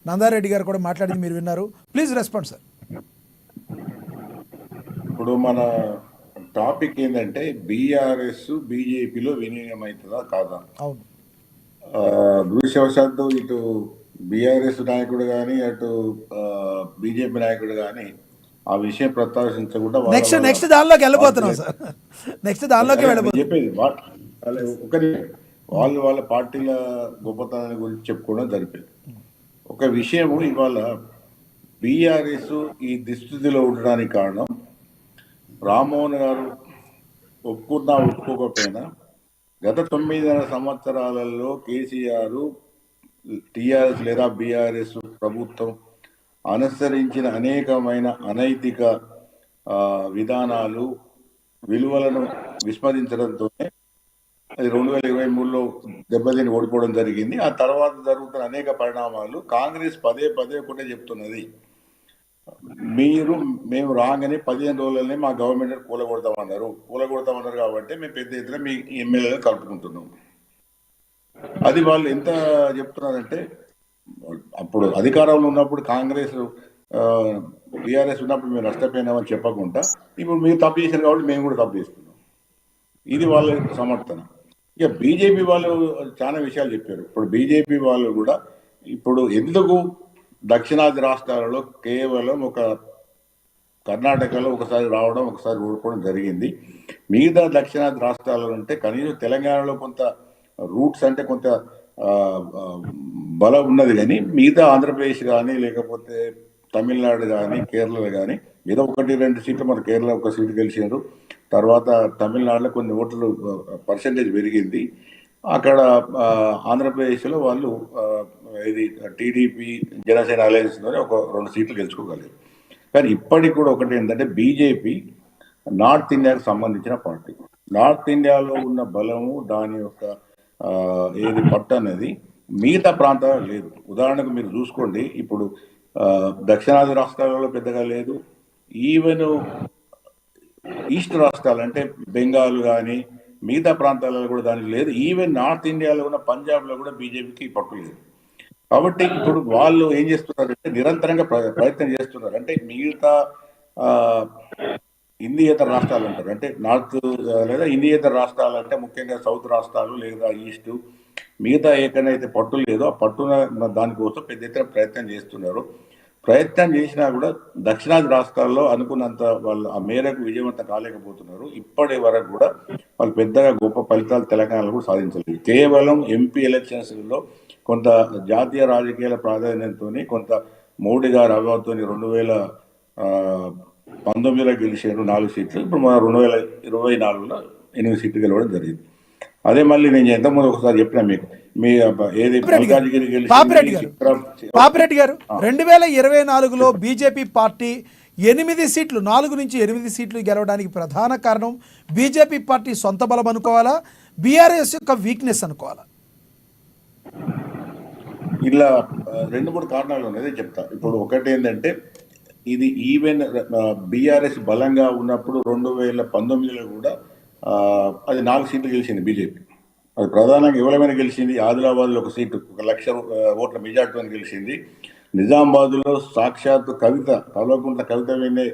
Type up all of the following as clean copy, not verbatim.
నందారెడ్డి గారు కూడా మాట్లాడింది మీరు విన్నారు. Please respond sir. ఇప్పుడు మన టాపిక్ ఏంటంటే బీఆర్ఎస్ బీజేపీలో విలీనం అవుతుందా కాదా? అవును. దృశ్యవశాత్తు ఇటు బీఆర్ఎస్ నాయకుడు కానీ అటు బీజేపీ నాయకుడు కానీ ఆ విషయం ప్రస్తావించకుండా నెక్స్ట్ దానిలోకి వెళ్ళిపోతున్నాం సార్. నెక్స్ట్ దానిలోకి చెప్పేది ఒకరి వాళ్ళ పార్టీల గొప్పతనాన్ని గురించి చెప్పుకోవడం జరిపేది. ఒక విషయము ఇవాళ బీఆర్ఎస్ ఈ దుస్థితిలో ఉండడానికి కారణం రామ్మోహన్ గారు ఒప్పుకున్నా ఒప్పుకోకపోయినా గత 9 సంవత్సరాలలో కేసీఆర్, టీఆర్ఎస్ లేదా బీఆర్ఎస్ ప్రభుత్వం అనుసరించిన అనేకమైన అనైతిక విధానాలు విలువలను విస్మరించడంతోనే అది 2023లో దెబ్బతిని ఓడిపోవడం జరిగింది. ఆ తర్వాత జరుగుతున్న అనేక పరిణామాలు కాంగ్రెస్ పదే ఒకటే చెప్తున్నది, మేము రాగానే 15 రోజులనే మా గవర్నమెంట్ కూలగొడతామన్నారు కాబట్టి మేము పెద్ద ఎత్తున మీ ఎమ్మెల్యేలను కలుపుకుంటున్నాం. అది వాళ్ళు ఎంత చెప్తున్నారంటే అప్పుడు అధికారంలో ఉన్నప్పుడు కాంగ్రెస్ బీఆర్ఎస్ ఉన్నప్పుడు మేము నష్టపోయినామని చెప్పకుండా ఇప్పుడు మీరు తప్పు చేశారు కాబట్టి మేము కూడా తప్పు చేస్తున్నాం. ఇది వాళ్ళ సమర్థన. ఇక బీజేపీ వాళ్ళు చాలా విషయాలు చెప్పారు. ఇప్పుడు బీజేపీ వాళ్ళు కూడా ఇప్పుడు ఎందుకు దక్షిణాది రాష్ట్రాలలో కేవలం ఒక కర్ణాటకలో ఒకసారి రావడం ఒకసారి ఓడిపోవడం జరిగింది. మిగతా దక్షిణాది రాష్ట్రాలలో అంటే కనీసం తెలంగాణలో కొంత రూట్స్ అంటే కొంత బలం ఉన్నది, కానీ మిగతా ఆంధ్రప్రదేశ్ కానీ లేకపోతే తమిళనాడు కానీ కేరళలో కానీ ఏదో 1-2 సీట్లు, మన కేరళ ఒక సీటు గెలిచారు. తర్వాత తమిళనాడులో కొన్ని ఓట్లు పర్సంటేజ్ పెరిగింది. అక్కడ ఆంధ్రప్రదేశ్లో వాళ్ళు ఇది టీడీపీ జనసేన అలయన్స్లోనే ఒక 2 సీట్లు గెలుచుకోగలిగారు. కానీ ఇప్పటికి కూడా ఒకటి ఏంటంటే బీజేపీ నార్త్ ఇండియాకు సంబంధించిన పార్టీ. నార్త్ ఇండియాలో ఉన్న బలము దాని యొక్క ఏది పట్టు అనేది మిగతా ప్రాంతాల్లో లేదు. ఉదాహరణకు మీరు చూసుకోండి, ఇప్పుడు దక్షిణాది రాష్ట్రాలలో పెద్దగా లేదు. ఈవెన్ ఈస్ట్ రాష్ట్రాలు అంటే బెంగాల్ కానీ మిగతా ప్రాంతాలలో కూడా దానికి లేదు. ఈవెన్ నార్త్ ఇండియాలో ఉన్న పంజాబ్లో కూడా బీజేపీకి పట్టు లేదు. కాబట్టి ఇప్పుడు వాళ్ళు ఏం చేస్తున్నారంటే నిరంతరంగా ప్రయత్నం చేస్తున్నారు. అంటే మిగతా హిందీయేతర రాష్ట్రాలు అంటారు, అంటే నార్త్ లేదా హిందీయేతర రాష్ట్రాలు అంటే ముఖ్యంగా సౌత్ రాష్ట్రాలు లేదా ఈస్ట్, మిగతా ఎక్కడైతే పట్టు లేదో ఆ పట్టున దానికోసం పెద్ద ఎత్తున ప్రయత్నం చేస్తున్నారు. ప్రయత్నం చేసినా కూడా దక్షిణాది రాష్ట్రాల్లో అనుకున్నంత వాళ్ళు ఆ మేరకు విజయవంతం కాలేకపోతున్నారు. ఇప్పటి వరకు కూడా వాళ్ళు పెద్దగా గొప్ప ఫలితాలు తెలంగాణలో కూడా సాధించలేదు. కేవలం ఎంపీ ఎలక్షన్స్లో కొంత జాతీయ రాజకీయాల ప్రాధాన్యంతో కొంత మోడీ గారు అవ్వతో 2019లో గెలిచారు 4 సీట్లు. ఇప్పుడు మన 2024లో 8 సీట్లు గెలవడం జరిగింది. అదే మళ్ళీ నేను ఎంతమంది ఒకసారి చెప్పినా మీకు మీ ఏది పాపిరెడ్డి గారు 2024లో బీజేపీ పార్టీ 8 సీట్లు 4 నుంచి 8 సీట్లు గెలవడానికి ప్రధాన కారణం బీజేపీ పార్టీ సొంత బలం అనుకోవాలా, బీఆర్ఎస్ యొక్క వీక్నెస్ అనుకోవాలా? ఇలా 2-3 కారణాలు ఉన్నాయి చెప్తా. ఇప్పుడు ఒకటి ఏంటంటే ఇది ఈవెన్ బీఆర్ఎస్ బలంగా ఉన్నప్పుడు 2019లో కూడా అది 4 సీట్లు గెలిచింది బీజేపీ. అది ప్రధానంగా ఎవరైనా గెలిచింది. ఆదిలాబాద్లో 1 సీటు 1,00,000 ఓట్ల మెజార్టీతో గెలిచింది. నిజామాబాద్లో సాక్షాత్ కల్వకుంట్ల కవిత వినే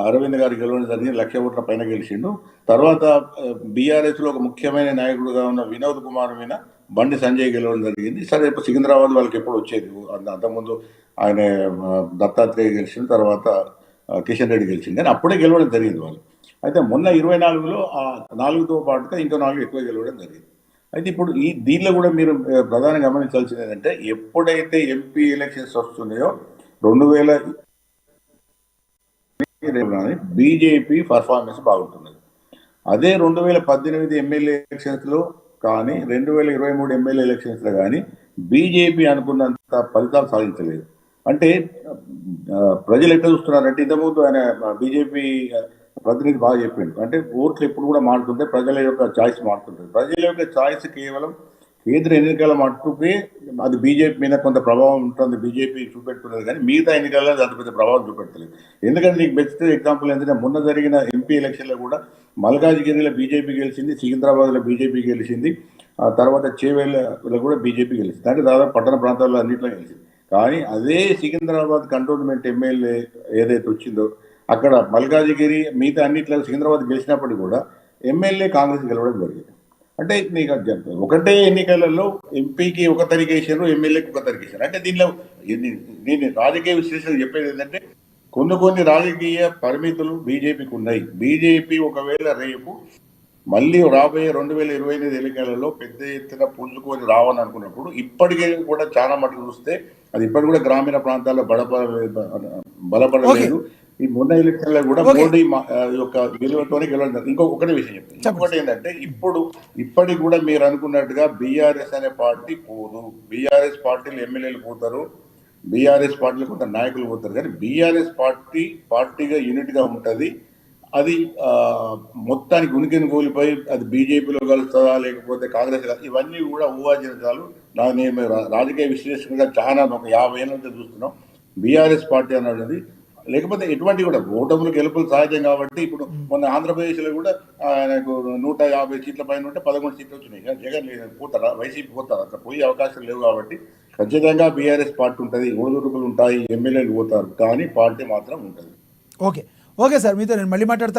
అరవింద్ గారు గెలవడం జరిగింది. 1,00,000 ఓట్ల పైన గెలిచిండు. తర్వాత బీఆర్ఎస్లో ఒక ముఖ్యమైన నాయకుడుగా ఉన్న వినోద్ కుమార్ మీద బండి సంజయ్ గెలవడం జరిగింది. సరే ఇప్పుడు సికింద్రాబాద్ వాళ్ళకి ఎప్పుడు వచ్చేది, అంతకుముందు ఆయన దత్తాత్రేయ గెలిచిన తర్వాత కిషన్ రెడ్డి గెలిచింది, కానీ అప్పుడే గెలవడం జరిగింది వాళ్ళు. అయితే మొన్న 24లో ఆ 4తో పాటుగా ఇంకో 4 ఎక్కువ గెలవడం జరిగింది. అయితే ఇప్పుడు దీనిలో కూడా మీరు ప్రధానంగా గమనించాల్సింది ఏంటంటే ఎప్పుడైతే ఎంపీ ఎలక్షన్స్ వస్తున్నాయో 2020 బీజేపీ పర్ఫార్మెన్స్ బాగుంటున్నది. అదే 2018 ఎమ్మెల్యే ఎలక్షన్స్లో కానీ 2023 ఎమ్మెల్యే ఎలక్షన్స్లో కానీ బీజేపీ అనుకున్నంత ఫలితాలు సాధించలేదు. అంటే ప్రజలు ఎట్లా చూస్తున్నారంటే ఇంతకుముందు ఆయన బీజేపీ ప్రతినిధి బాగా చెప్పిండు, అంటే ఓట్లు ఎప్పుడు కూడా మారుతుంటే ప్రజల యొక్క చాయిస్ మారుతుంటుంది. ప్రజల యొక్క చాయిస్ కేవలం కేంద్ర ఎన్నికల మట్టుకే అది బీజేపీ మీద కొంత ప్రభావం ఉంటుంది, బీజేపీ చూపెడుతున్నది, కానీ మిగతా ఎన్నికల్లో అంత పెద్ద ప్రభావం చూపెట్టలేదు. ఎందుకంటే నీకు బెస్ట్ ఎగ్జాంపుల్ ఏంటంటే మొన్న జరిగిన ఎంపీ ఎలక్షన్లో కూడా మల్కాజ్గిరిలో బీజేపీ గెలిచింది, సికింద్రాబాద్లో బీజేపీ గెలిచింది, ఆ తర్వాత చేవేళ్ళలో కూడా బీజేపీ గెలిచింది. అంటే దాదాపు పట్టణ ప్రాంతాల్లో అన్నింటిలో గెలిచింది. కానీ అదే సికింద్రాబాద్ కంటోన్మెంట్ ఎమ్మెల్యే ఏదైతే వచ్చిందో అక్కడ మల్కాజిగిరి మిగతా అన్నిట్లో సికింద్రాబాద్ గెలిచినప్పటికీ కూడా ఎమ్మెల్యే కాంగ్రెస్ గెలవడం జరిగింది. అంటే నీకు ఒకటే ఎన్నికలలో ఎంపీకి ఒక తరిగి వేసారు, ఎమ్మెల్యేకి ఒక తరిగి వేసారు. అంటే దీన్ని రాజకీయ విశ్లేషణ చెప్పేది ఏంటంటే కొన్ని రాజకీయ పరిమితులు బీజేపీకి ఉన్నాయి. బీజేపీ ఒకవేళ రేపు మళ్ళీ రాబోయే 2028 ఎన్నికలలో పెద్ద ఎత్తున పుంజుకొని రావాలని అనుకున్నప్పుడు ఇప్పటికే కూడా చాలా మటుకు చూస్తే అది ఇప్పటికి కూడా గ్రామీణ ప్రాంతాల్లో బలపడలేదు. ఈ మొన్న ఎలక్షన్లో కూడా మోడీ యొక్క విలువతోనే గెలవడం. ఒకటే విషయం చెప్తాను. ఇంకొకటి ఏంటంటే ఇప్పటికి కూడా మీరు అనుకున్నట్టుగా బీఆర్ఎస్ అనే పార్టీ పోదు. బీఆర్ఎస్ పార్టీలు ఎమ్మెల్యేలు పోతారు, బీఆర్ఎస్ పార్టీలు కొంత నాయకులు పోతారు, కానీ బీఆర్ఎస్ పార్టీగా యూనిట్ గా ఉంటది. అది మొత్తానికి ఉనికిని కోల్పోయి అది బీజేపీలో కలుస్తుందా లేకపోతే కాంగ్రెస్, ఇవన్నీ కూడా ఊహాజనితాలు. నేను రాజకీయ విశ్లేషకులుగా చాలా ఒక 50 ఏళ్ళ నుంచి చూస్తున్నాం. బీఆర్ఎస్ పార్టీ అన్నది లేకపోతే ఎటువంటి కూడా ఓటములు గెలుపులు సహజం కాబట్టి ఇప్పుడు మొన్న ఆంధ్రప్రదేశ్లో కూడా ఆయనకు 150 సీట్ల పైన ఉంటే 11 సీట్లు వచ్చినాయి. జగన్ పోతారా, వైసీపీ పోతారా? అక్కడ పోయే అవకాశం లేవు కాబట్టి ఖచ్చితంగా బీఆర్ఎస్ పార్టీ ఉంటుంది, ఒడిదుడుకులు ఉంటాయి, ఎమ్మెల్యేలు పోతారు, కానీ పార్టీ మాత్రం ఉంటుంది. ఓకే సార్, మీతో నేను మళ్ళీ మాట్లాడతాను.